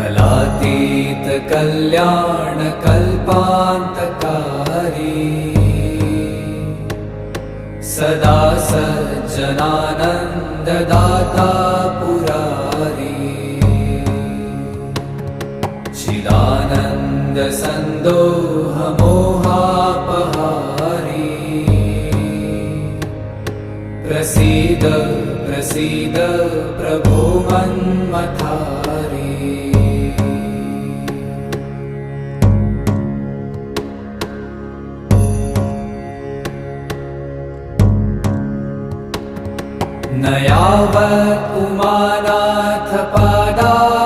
कलातीत कल्याण कल्पान्तकारी सदा सज्जनानन्ददाता पुरारी चिदानन्द सन्दोह मोहापहारी प्रसीद प्रसीद प्रभो मन्मथारी न यावत् उमानाथ पादा